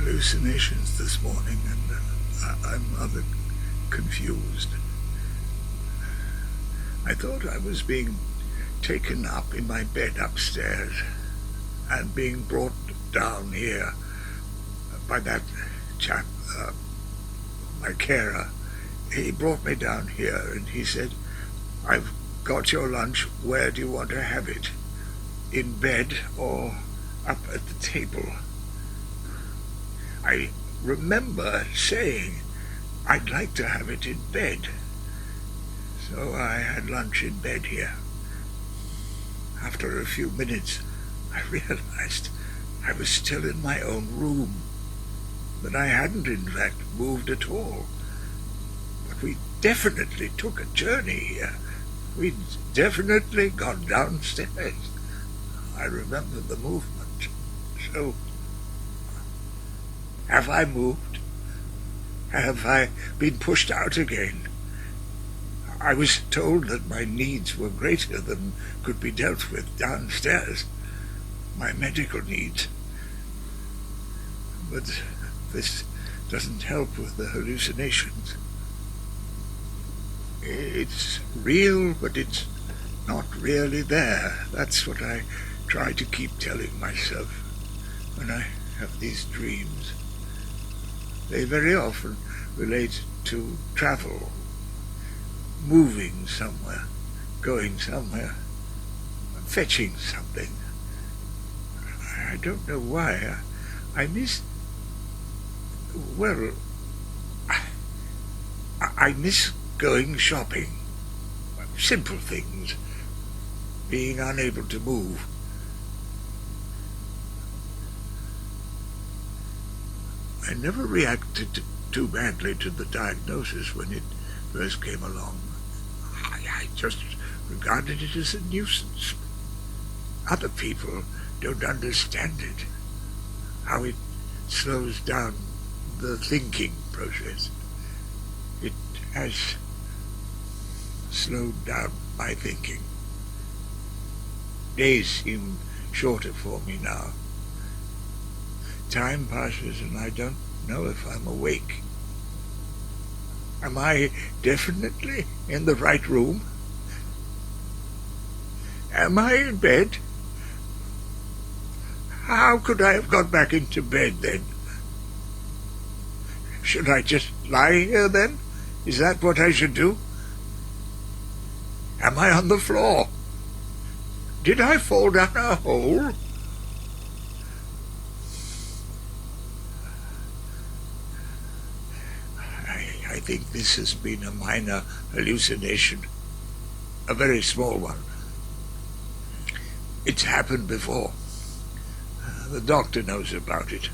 hallucinations this morning, and I'm rather confused. I thought I was being taken up in my bed upstairs and being brought down here by that chap, my carer. He brought me down here and he said, "I've got your lunch. Where do you want to have it? In bed or up at the table?" I remember saying I'd like to have it in bed. So I had lunch in bed here. After a few minutes, I realized I was still in my own room, that I hadn't in fact moved at all. But we definitely took a journey here. We'd definitely gone downstairs. I remember the movement. So, have I moved? Have I been pushed out again? I was told that my needs were greater than could be dealt with downstairs, my medical needs. But this doesn't help with the hallucinations. It's real, but it's not really there. That's what I try to keep telling myself when I have these dreams. They very often relate to travel, moving somewhere, going somewhere, fetching something. I don't know why. I miss going shopping. Simple things. Being unable to move. I never reacted too badly to the diagnosis when it first came along. I just regarded it as a nuisance. Other people don't understand it, how it slows down the thinking process. It has slowed down my thinking. Days seem shorter for me now. Time passes and I don't know if I'm awake. Am I definitely in the right room? Am I in bed? How could I have got back into bed then? Should I just lie here then? Is that what I should do? Am I on the floor? Did I fall down a hole? I think this has been a minor hallucination, a very small one. It's happened before. The doctor knows about it.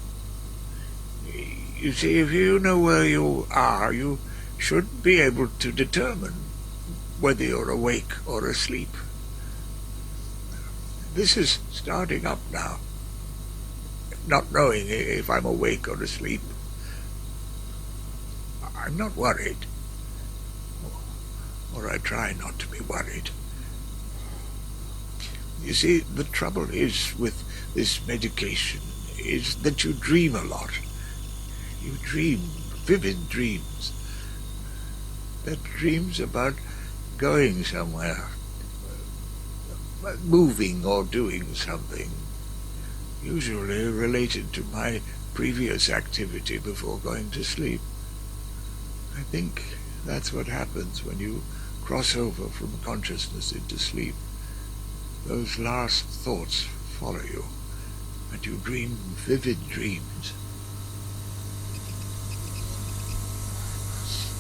You see, if you know where you are, you should be able to determine whether you're awake or asleep. This is starting up now, not knowing if I'm awake or asleep. I'm not worried, or I try not to be worried. You see, the trouble is with this medication is that you dream a lot. You dream vivid dreams. They're dreams about going somewhere, moving or doing something, usually related to my previous activity before going to sleep. I think that's what happens when you cross over from consciousness into sleep. Those last thoughts follow you, and you dream vivid dreams.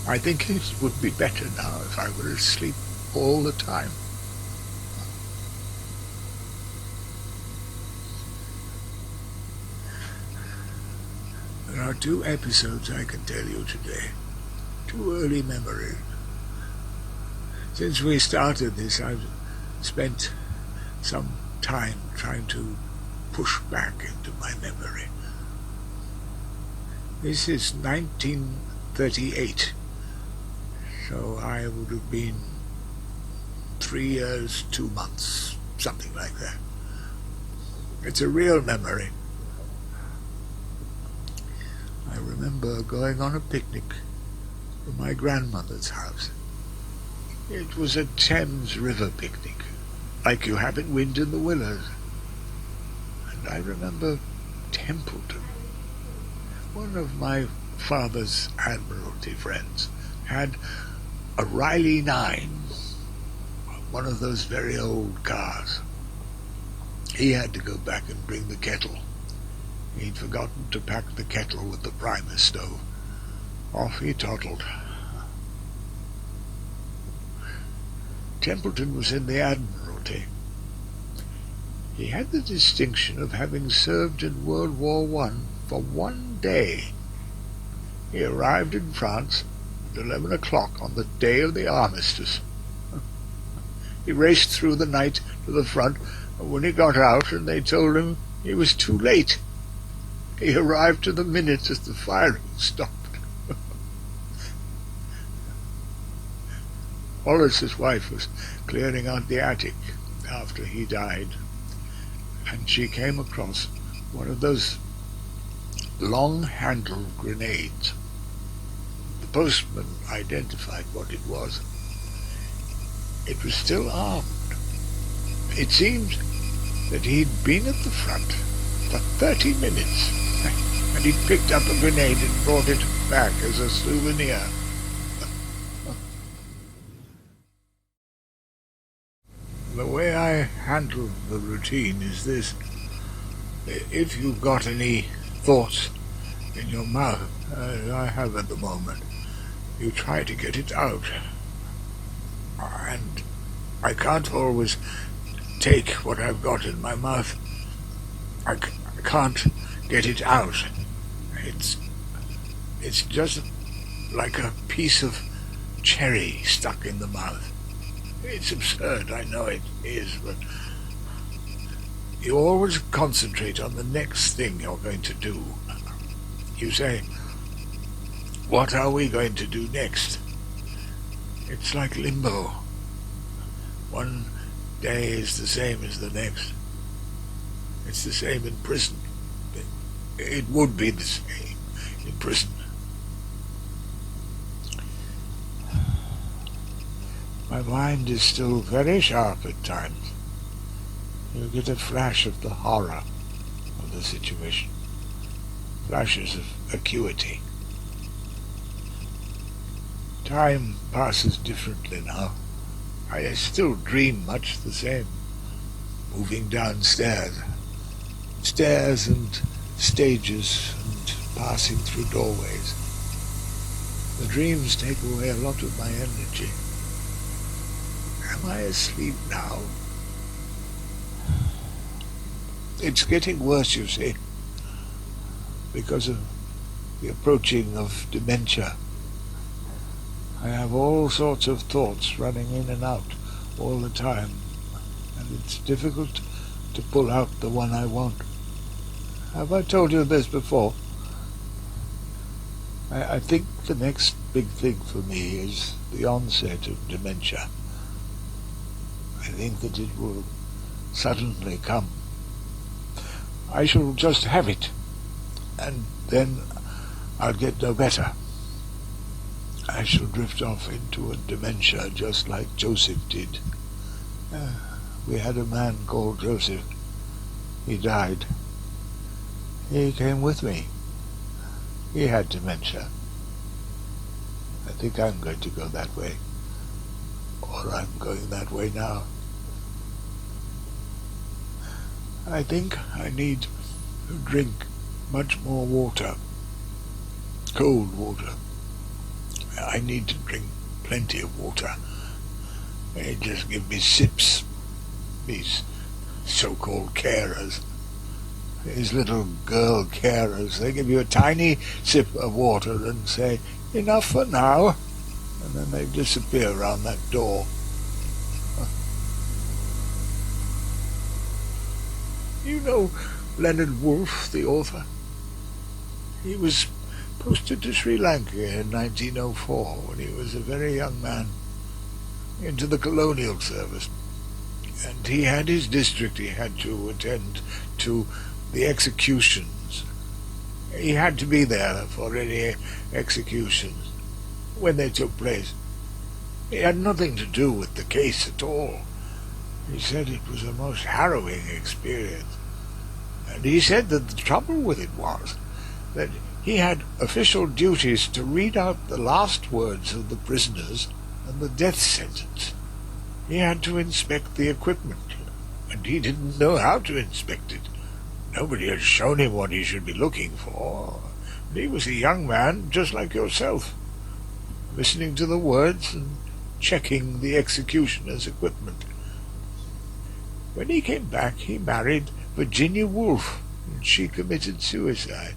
I think it would be better now if I were asleep all the time. There are 2 episodes I can tell you today. 2 early memories. Since we started this, I've spent some time trying to push back into my memory. This is 1938, so I would have been 3 years, 2 months, something like that. It's a real memory. remember going on a picnic from my grandmother's house. It was a Thames River picnic, like you have in Wind in the Willows. And I remember Templeton, one of my father's Admiralty friends, had a Riley 9, one of those very old cars. He had to go back and bring the kettle. He'd forgotten to pack the kettle with the primus stove. Off he toddled. Templeton was in the Admiralty. He had the distinction of having served in World War I for one day. He arrived in France at 11 o'clock on the day of the armistice. He raced through the night to the front, and when he got out and they told him he was too late, he arrived to the minute as the firing stopped. Wallace's wife was clearing out the attic after he died, and she came across one of those long-handled grenades. The postman identified what it was. It was still armed. It seemed that he'd been at the front for 30 minutes, and he'd picked up a grenade and brought it back as a souvenir. The way I handle the routine is this. If you've got any thoughts in your mouth, as I have at the moment, you try to get it out. And I can't always take what I've got in my mouth. I can't get it out. It's just like a piece of cherry stuck in the mouth. It's absurd, I know it is, but you always concentrate on the next thing you're going to do. You say, what are we going to do next? It's like limbo. One day is the same as the next. It's the same in prison. It would be the same in prison. My mind is still very sharp at times. You get a flash of the horror of the situation, flashes of acuity. Time passes differently now. I still dream much the same, moving downstairs, stairs and stages and passing through doorways. The dreams take away a lot of my energy. Am I asleep now? It's getting worse, you see, because of the approaching of dementia. I have all sorts of thoughts running in and out all the time, and it's difficult to pull out the one I want. Have I told you this before? I think the next big thing for me is the onset of dementia. I think that it will suddenly come. I shall just have it, and then I'll get no better. I shall drift off into a dementia just like Joseph did. We had a man called Joseph. He died. He came with me. He had dementia. I think I'm going to go that way. Or I'm going that way now. I think I need to drink much more water. Cold water. I need to drink plenty of water. They just give me sips. These so-called carers. These little girl carers. They give you a tiny sip of water and say, enough for now. And then they disappear around that door. You know Leonard Woolf, the author? He was posted to Sri Lanka in 1904 when he was a very young man into the colonial service. And he had his district he had to attend to the executions He had to be there for any executions when they took place. He had nothing to do with the case at all. He said it was a most harrowing experience. And he said that the trouble with it was that he had official duties to read out the last words of the prisoners and the death sentence. He had to inspect the equipment, and he didn't know how to inspect it. Nobody had shown him what he should be looking for. And he was a young man just like yourself, listening to the words and checking the executioner's equipment. When he came back, he married Virginia Woolf, and she committed suicide.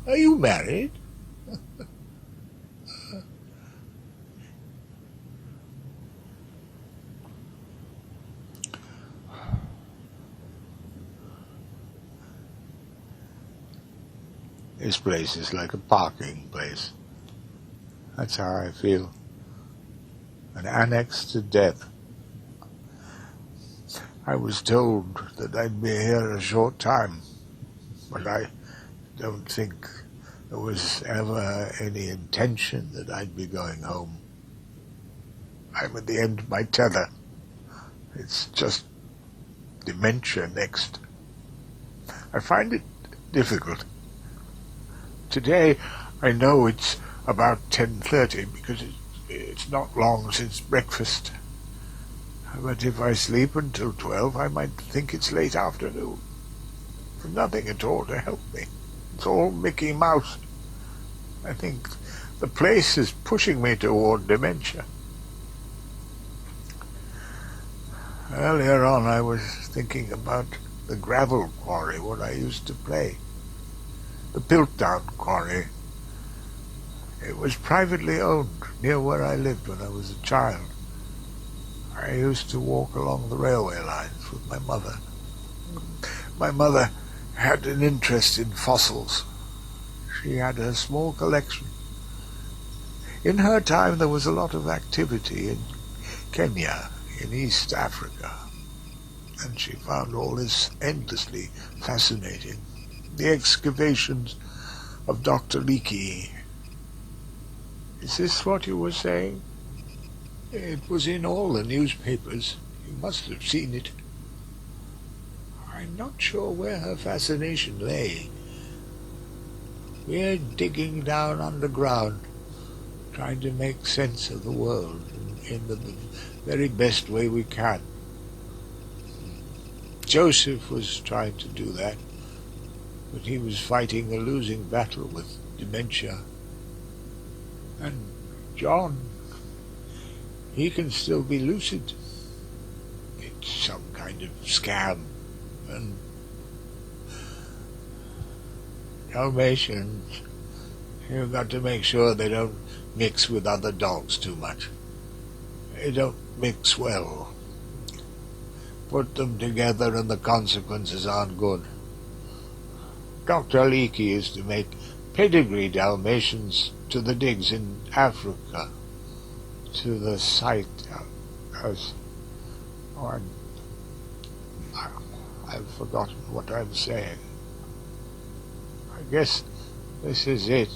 Are you married? This place is like a parking place. That's how I feel. An annex to death. I was told that I'd be here a short time, but I don't think there was ever any intention that I'd be going home. I'm at the end of my tether. It's just dementia next. I find it difficult. Today, I know it's about 10:30 because it's not long since breakfast. But if I sleep until 12, I might think it's late afternoon. There's nothing at all to help me. It's all Mickey Mouse. I think the place is pushing me toward dementia. Earlier on, I was thinking about the gravel quarry where I used to play. The Piltdown quarry. It was privately owned near where I lived when I was a child. I used to walk along the railway lines with my mother. My mother had an interest in fossils. She had a small collection. In her time, there was a lot of activity in Kenya, in East Africa, and she found all this endlessly fascinating. The excavations of Dr. Leakey. Is this what you were saying? It was in all the newspapers. You must have seen it. I'm not sure where her fascination lay. We're digging down underground, trying to make sense of the world in the very best way we can. Joseph was trying to do that, but he was fighting a losing battle with dementia. And John, he can still be lucid. It's some kind of scam. And Dalmatians, you've got to make sure they don't mix with other dogs too much. They don't mix well. Put them together and the consequences aren't good. Dr. Leakey is to make pedigree Dalmatians to the digs in Africa, to the site as... Oh, I've forgotten what I'm saying. I guess this is it.